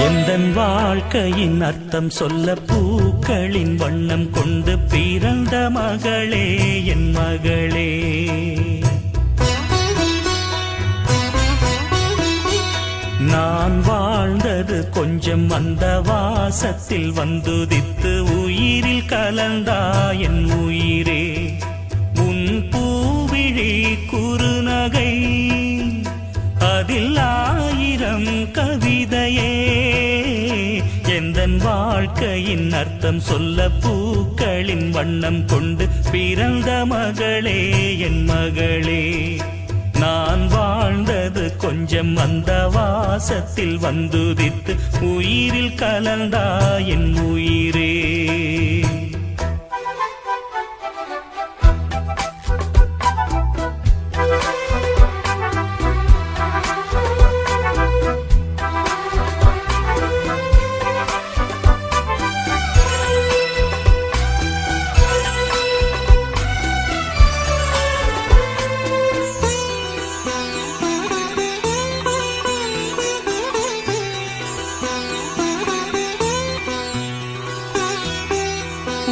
எந்தன் வாழ்க்கையின் அர்த்தம் சொல்ல பூக்களின் வண்ணம் கொண்டு பிறந்த மகளே என் மகளே. நான் வாழ்ந்தது கொஞ்சம் அந்த வாசத்தில் வந்துதித்து உயிரில் கலந்தா என் உயிரே. உன் பூவிழி குறுநகை அதில் 1000 கவிதையே. எந்தன் வாழ்க்கையின் அர்த்தம் சொல்ல பூக்களின் வண்ணம் கொண்டு பிறந்த மகளே என் மகளே. நான் வாழ்ந்தது கொஞ்சம் அந்த வாசத்தில் வந்துதித்து உயிரில் கலந்தா என் உயிரே.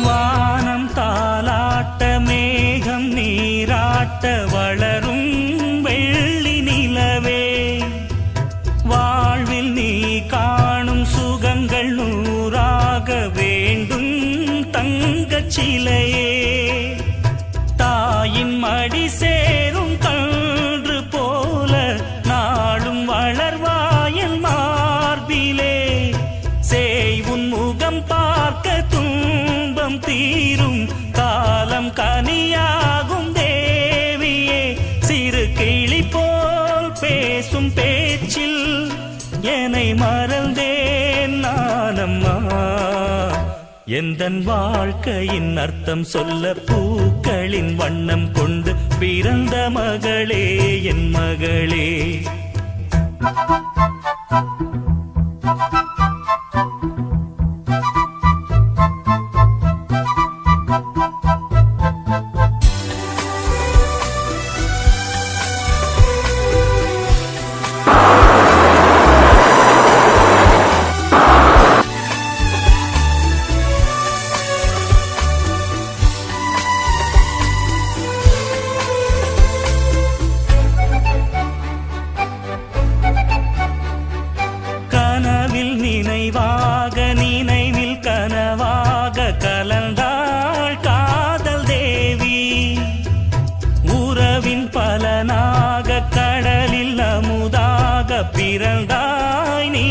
வானம் தாலாட்ட மேகம் நீராட்ட வளரும் வெள்ளி நிலவே. வாழ்வில் நீ காணும் சுகங்கள் 100ஆக வேண்டும் தங்கச் சிலையே. தாயின் மடி சேரும் கன்று போல நாடும் வளர்வாயல் மார்பிலே. செய்வுன் முகம் பார்க்க தீரும் காலம் கனியாகும் தேவியே. சிறு கிளி போல் பேசும் பேச்சில் என்னை மறந்தேன் நானம்மா. எந்தன் வாழ்க்கையின் அர்த்தம் சொல்ல பூக்களின் வண்ணம் கொண்டு பிறந்த மகளே என் மகளே. நினைவாக நினைவில் கனவாக கலந்தாள் காதல் தேவி. உறவின் பலனாக கடலில் அமுதாக பிறந்தாய் நீ